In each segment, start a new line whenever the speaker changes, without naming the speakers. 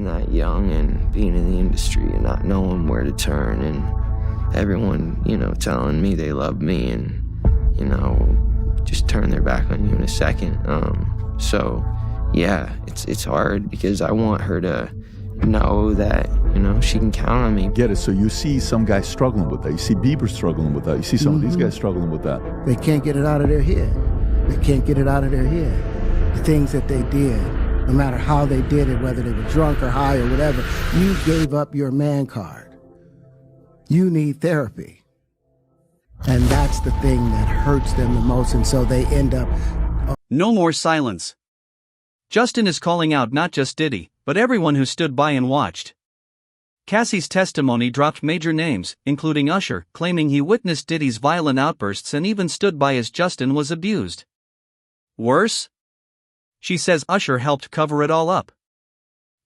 that young and being in the industry and not knowing where to turn, and everyone, you know, telling me they love me and, you know, just turn their back on you in a second. So yeah, it's hard because I want her to know that, you know, she can count on me.
Get it? So you see some guys struggling with that. You see Bieber struggling with that. You see some of these guys struggling with that.
They can't get it out of their head. They can't get it out of their head. The things that they did, no matter how they did it, whether they were drunk or high or whatever, you gave up your man card. You need therapy. And that's the thing that hurts them the most, and so they end up...
No more silence. Justin is calling out not just Diddy, but everyone who stood by and watched. Cassie's testimony dropped major names, including Usher, claiming he witnessed Diddy's violent outbursts and even stood by as Justin was abused. Worse? She says Usher helped cover it all up.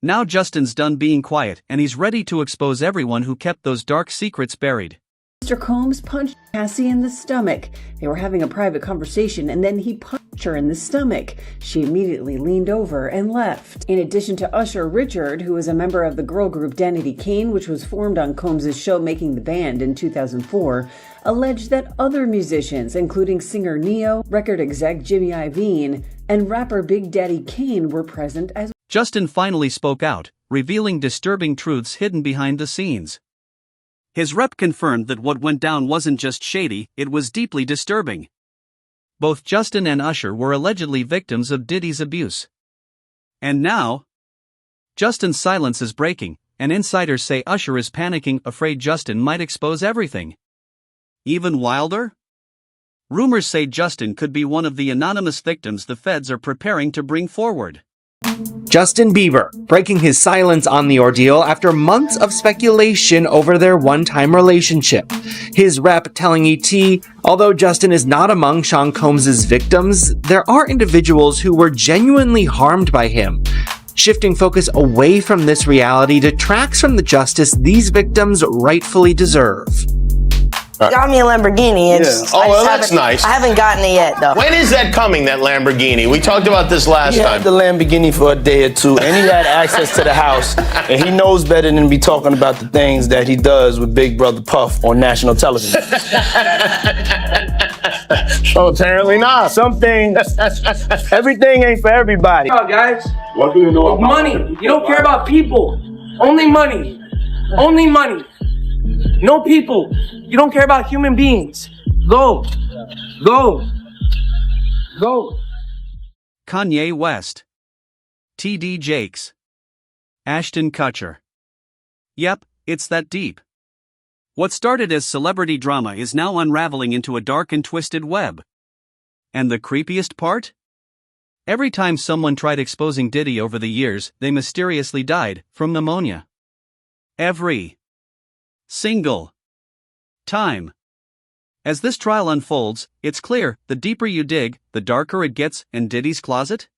Now Justin's done being quiet and he's ready to expose everyone who kept those dark secrets buried.
Mr. Combs punched Cassie in the stomach. They were having a private conversation and then he punched her in the stomach. She immediately leaned over and left. In addition to Usher, Richard, who was a member of the girl group Danity Kane, which was formed on Combs' show Making the Band in 2004, alleged that other musicians, including singer Neo, record exec Jimmy Iovine, and rapper Big Daddy Kane were present as well.
Justin finally spoke out, revealing disturbing truths hidden behind the scenes. His rep confirmed that what went down wasn't just shady, it was deeply disturbing. Both Justin and Usher were allegedly victims of Diddy's abuse. And now, Justin's silence is breaking, and insiders say Usher is panicking, afraid Justin might expose everything. Even wilder? Rumors say Justin could be one of the anonymous victims the feds are preparing to bring forward.
Justin Bieber, breaking his silence on the ordeal after months of speculation over their one-time relationship. His rep telling ET, although Justin is not among Sean Combs' victims, there are individuals who were genuinely harmed by him. Shifting focus away from this reality detracts from the justice these victims rightfully deserve.
Got me a Lamborghini.
Oh, well, that's nice.
I haven't gotten it yet, though.
When is that coming, that Lamborghini? We talked about this last
He
time.
had the Lamborghini for a day or two, and he had access to the house, and he knows better than be talking about the things that he does with Big Brother Puff on national television.
So apparently not.
Something, everything ain't for everybody.
Oh, guys. What do you know about money? You don't care about people. Only money. Only money. No people. You don't care about human beings. Go. Go. Go.
Kanye West. T.D. Jakes. Ashton Kutcher. Yep, it's that deep. What started as celebrity drama is now unraveling into a dark and twisted web. And the creepiest part? Every time someone tried exposing Diddy over the years, they mysteriously died from pneumonia. Every single time. As this trial unfolds, it's clear, the deeper you dig, the darker it gets, and Diddy's closet?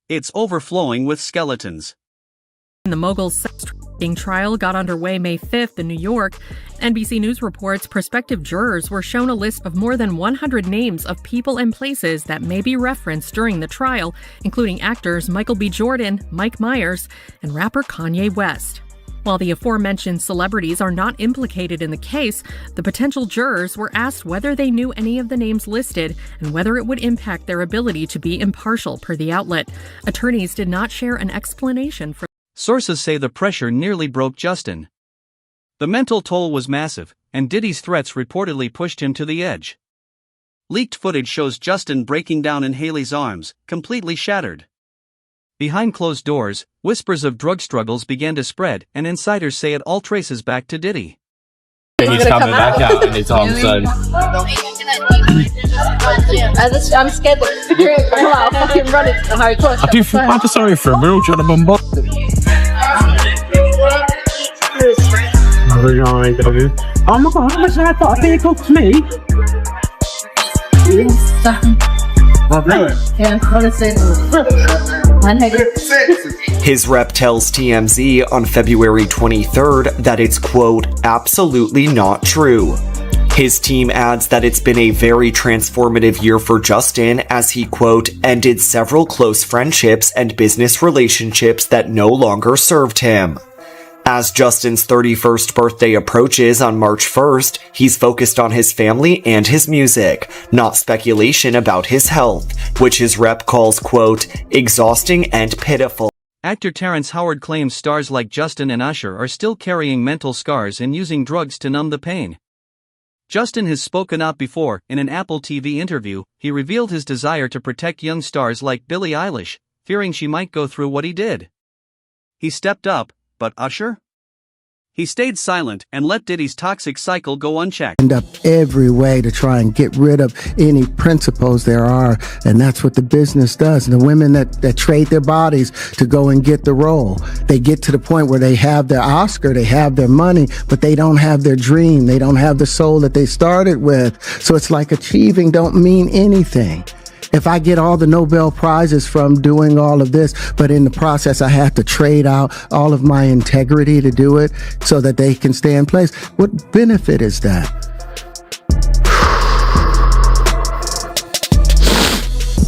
It's overflowing with skeletons.
The mogul's sex trafficking trial got underway May 5th in New York. NBC News reports prospective jurors were shown a list of more than 100 names of people and places that may be referenced during the trial, including actors Michael B. Jordan, Mike Myers, and rapper Kanye West. While the aforementioned celebrities are not implicated in the case, the potential jurors were asked whether they knew any of the names listed and whether it would impact their ability to be impartial, per the outlet. Attorneys did not share an explanation for.
Sources say the pressure nearly broke Justin. The mental toll was massive, and Diddy's threats reportedly pushed him to the edge. Leaked footage shows Justin breaking down in Hailey's arms, completely shattered. Behind closed doors, whispers of drug struggles began to spread, and insiders say it all traces back to Diddy.
He's coming back out anytime soon.
I'm scared that you're going to come out. I'll fucking run it. Alright, come on.
I do feel bad sorry for him. We're all trying to bombard.
Oh my god, how much did I thought a vehicle to me?
Yeah, honestly.
His rep tells TMZ on February 23rd that it's, quote, absolutely not true. His team adds that it's been a very transformative year for Justin as he, quote, ended several close friendships and business relationships that no longer served him. As Justin's 31st birthday approaches on March 1st, he's focused on his family and his music, not speculation about his health, which his rep calls, quote, exhausting and pitiful.
Actor Terrence Howard claims stars like Justin and Usher are still carrying mental scars and using drugs to numb the pain. Justin has spoken out before. In an Apple TV interview, he revealed his desire to protect young stars like Billie Eilish, fearing she might go through what he did. He stepped up, but Usher? He stayed silent and let Diddy's toxic cycle go unchecked.
End up every way to try and get rid of any principles there are, and that's what the business does. And the women that trade their bodies to go and get the role, they get to the point where they have their Oscar, they have their money, but they don't have their dream, they don't have the soul that they started with. So it's like achieving don't mean anything. If I get all the Nobel Prizes from doing all of this, but in the process I have to trade out all of my integrity to do it so that they can stay in place, what benefit is that?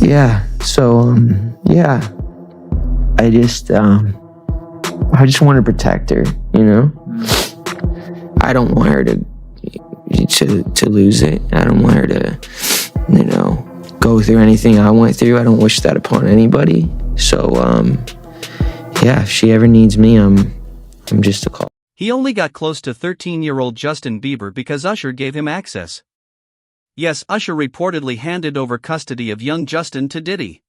Yeah, so, yeah. I just want to protect her, you know? I don't want her to lose it. I don't want her to, you know, go through anything I went through. I don't wish that upon anybody. So, yeah, if she ever needs me, I'm just a call.
He only got close to 13-year-old Justin Bieber because Usher gave him access. Yes, Usher reportedly handed over custody of young Justin to Diddy.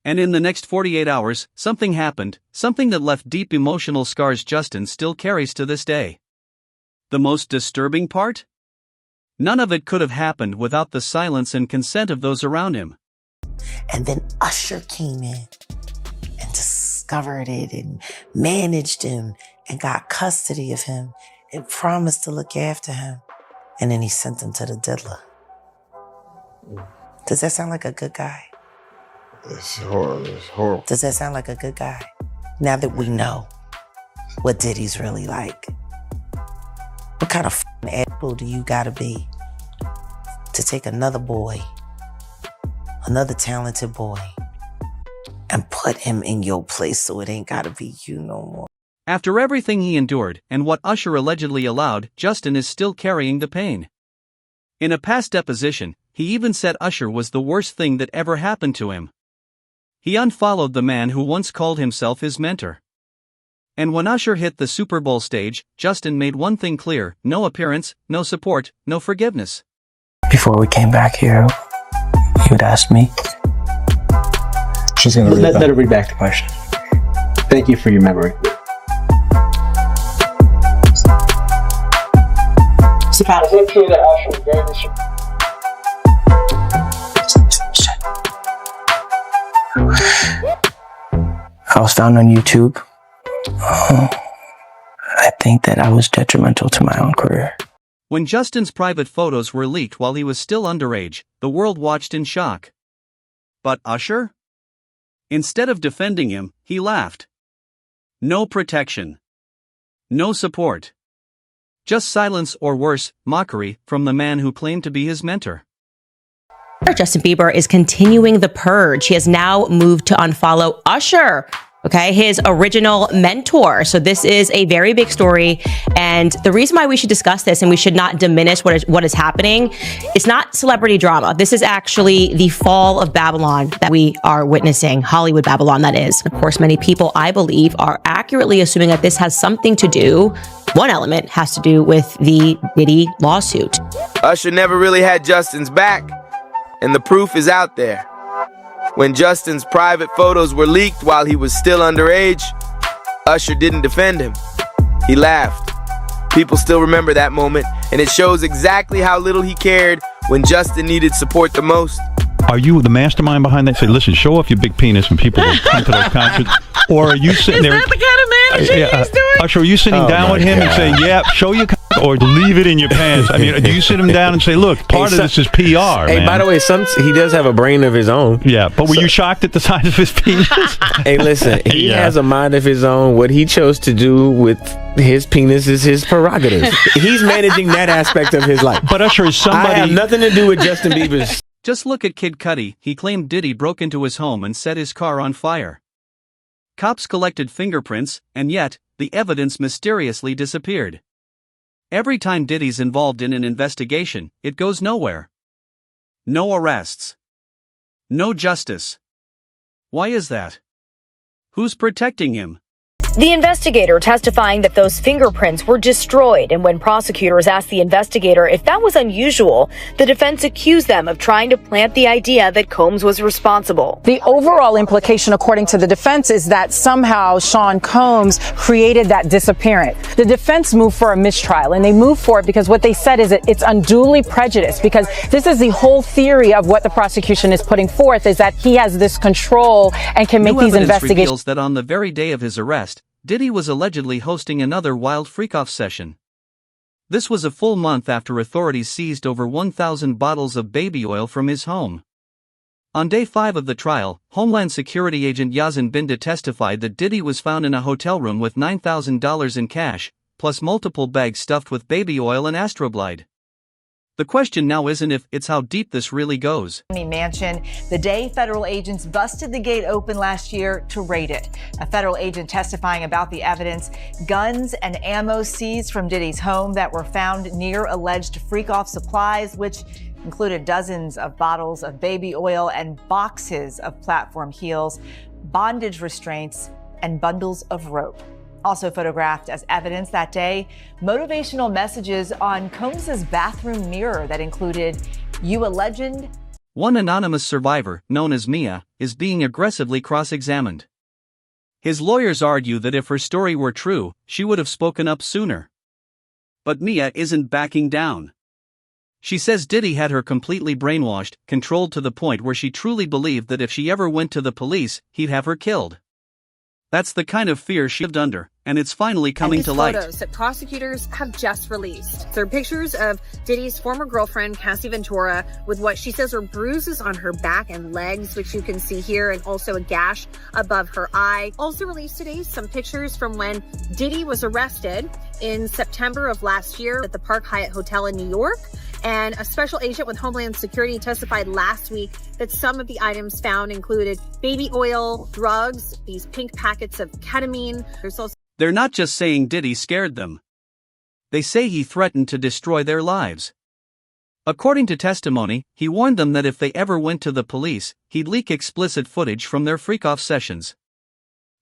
And in the next 48 hours, something happened, something that left deep emotional scars Justin still carries to this day. The most disturbing part? None of it could have happened without the silence and consent of those around him.
And then Usher came in and discovered it and managed him and got custody of him and promised to look after him. And then he sent him to the diddler. Does that sound like a good guy?
It's horrible. It's horrible.
Does that sound like a good guy? Now that we know what Diddy's really like. What kind of asshole do you gotta be to take another boy, another talented boy, and put him in your place so it ain't gotta be you no more?
After everything he endured and what Usher allegedly allowed, Justin is still carrying the pain. In a past deposition, he even said Usher was the worst thing that ever happened to him. He unfollowed the man who once called himself his mentor. And when Usher hit the Super Bowl stage, Justin made one thing clear: no appearance, no support, no forgiveness.
Before we came back here, you would ask me.
She's gonna let her read back the question. Thank you for your memory.
I was found on YouTube. I think that I was detrimental to my own career.
When Justin's private photos were leaked while he was still underage, the world watched in shock. But Usher? Instead of defending him, he laughed. No protection. No support. Just silence, or worse, mockery, from the man who claimed to be his mentor.
Justin Bieber is continuing the purge. He has now moved to unfollow Usher, okay, his original mentor. So this is a very big story. And the reason why we should discuss this and we should not diminish what is happening, it's not celebrity drama. This is actually the fall of Babylon that we are witnessing, Hollywood Babylon, that is. Of course, many people, I believe, are accurately assuming that this has something to do, one element has to do with the Diddy lawsuit.
Usher never really had Justin's back, and the proof is out there. When Justin's private photos were leaked while he was still underage, Usher didn't defend him. He laughed. People still remember that moment, and it shows exactly how little he cared when Justin needed support the most.
Are you the mastermind behind that? Say, listen, show off your big penis when people come to those concerts. Or are you sitting there?
Is that the kind of managing he's doing?
Usher, are you sitting down with him and saying, yeah, show your or leave it in your pants? I mean, do you sit him down and say, look, part of this is PR,
Hey,
man.
by the way, he does have a brain of his own.
Yeah, but were you shocked at the size of his penis?
Hey, listen, he has a mind of his own. What he chose to do with His penis is his prerogative. He's managing that aspect of his life.
But Usher is somebody.
I have nothing to do with Justin Bieber's.
Just look at Kid Cudi. He claimed Diddy broke into his home and set his car on fire. Cops collected fingerprints, and yet, the evidence mysteriously disappeared. Every time Diddy's involved in an investigation, it goes nowhere. No arrests. No justice. Why is that? Who's protecting him?
The investigator testifying that those fingerprints were destroyed, and when prosecutors asked the investigator if that was unusual, the defense accused them of trying to plant the idea that Combs was responsible.
The overall implication, according to the defense, is that somehow Sean Combs created that disappearance. The defense moved for a mistrial, and they moved for it because what they said is that it's unduly prejudiced, because this is the whole theory of what the prosecution is putting forth, is that he has this control and can make these investigations.
Reveals that on the very day of his arrest, Diddy was allegedly hosting another wild freak-off session. This was a full month after authorities seized over 1,000 bottles of baby oil from his home. On day 5 of the trial, Homeland Security agent Yazin Binda testified that Diddy was found in a hotel room with $9,000 in cash, plus multiple bags stuffed with baby oil and Astroglide. The question now isn't if, it's how deep this really goes.
Mansion, the day federal agents busted the gate open last year to raid it. A federal agent testifying about the evidence, guns and ammo seized from Diddy's home that were found near alleged freak-off supplies, which included dozens of bottles of baby oil and boxes of platform heels, bondage restraints, and bundles of rope. Also photographed as evidence that day, motivational messages on Combs' bathroom mirror that included, "You a legend."
One anonymous survivor, known as Mia, is being aggressively cross-examined. His lawyers argue that if her story were true, she would have spoken up sooner. But Mia isn't backing down. She says Diddy had her completely brainwashed, controlled to the point where she truly believed that if she ever went to the police, he'd have her killed. That's the kind of fear she lived under, and it's finally coming to light.
Photos that prosecutors have just released. They're pictures of Diddy's former girlfriend, Cassie Ventura, with what she says are bruises on her back and legs, which you can see here, and also a gash above her eye. Also released today, some pictures from when Diddy was arrested in September of last year at the Park Hyatt Hotel in New York. And a special agent with Homeland Security testified last week that some of the items found included baby oil, drugs, these pink packets of ketamine. There's also
They're not just saying Diddy scared them. They say he threatened to destroy their lives. According to testimony, he warned them that if they ever went to the police, he'd leak explicit footage from their freak-off sessions.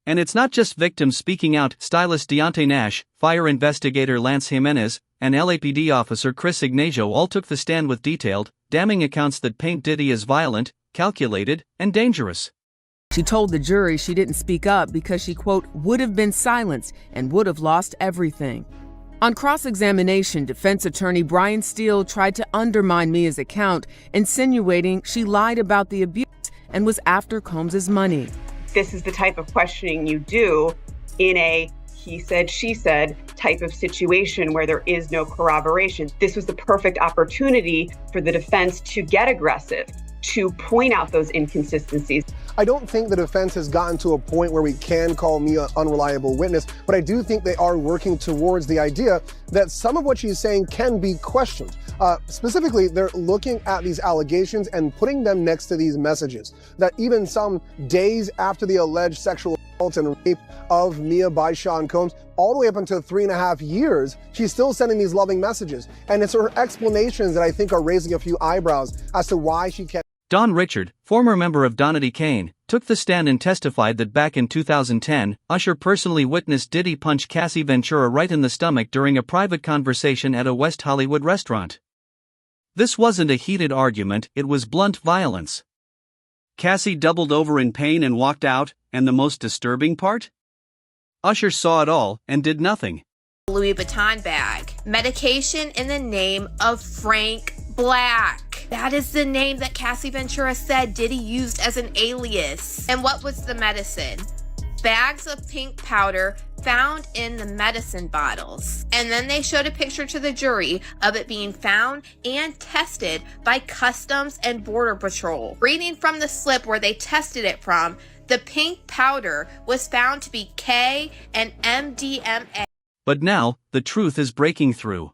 And it's not just victims speaking out. Stylist Deontay Nash, fire investigator Lance Jimenez, and LAPD officer Chris Ignacio all took the stand with detailed, damning accounts that paint Diddy as violent, calculated, and dangerous.
She told the jury she didn't speak up because she, quote, would have been silenced and would have lost everything. On cross-examination, defense attorney Brian Steele tried to undermine Mia's account, insinuating she lied about the abuse and was after Combs' money.
This is the type of questioning you do in a he said, she said type of situation where there is no corroboration. This was the perfect opportunity for the defense to get aggressive, to point out those inconsistencies.
I don't think the defense has gotten to a point where we can call Mia an unreliable witness, but I do think they are working towards the idea that some of what she's saying can be questioned. Specifically, they're looking at these allegations and putting them next to these messages, that even some days after the alleged sexual assault and rape of Mia by Sean Combs, all the way up until 3.5 years, she's still sending these loving messages. And it's her explanations that I think are raising a few eyebrows as to why she kept.
Don Richard, former member of Donity Kane, took the stand and testified that back in 2010, Usher personally witnessed Diddy punch Cassie Ventura right in the stomach during a private conversation at a West Hollywood restaurant. This wasn't a heated argument, it was blunt violence. Cassie doubled over in pain and walked out, and the most disturbing part? Usher saw it all and did nothing.
Louis Vuitton bag. Medication in the name of Frank Black. That is the name that Cassie Ventura said Diddy used as an alias. And what was the medicine? Bags of pink powder found in the medicine bottles. And then they showed a picture to the jury of it being found and tested by Customs and Border Patrol. Reading from the slip where they tested it from, the pink powder was found to be K and MDMA.
But now, the truth is breaking through.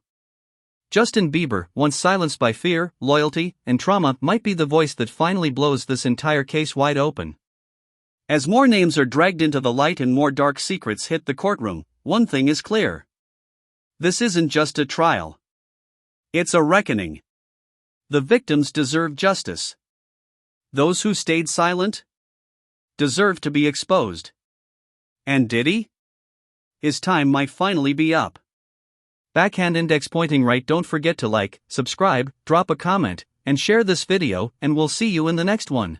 Justin Bieber, once silenced by fear, loyalty, and trauma, might be the voice that finally blows this entire case wide open. As more names are dragged into the light and more dark secrets hit the courtroom, one thing is clear. This isn't just a trial. It's a reckoning. The victims deserve justice. Those who stayed silent deserve to be exposed. And Diddy? His time might finally be up. Backhand index pointing right. Don't forget to like, subscribe, drop a comment, and share this video, and we'll see you in the next one.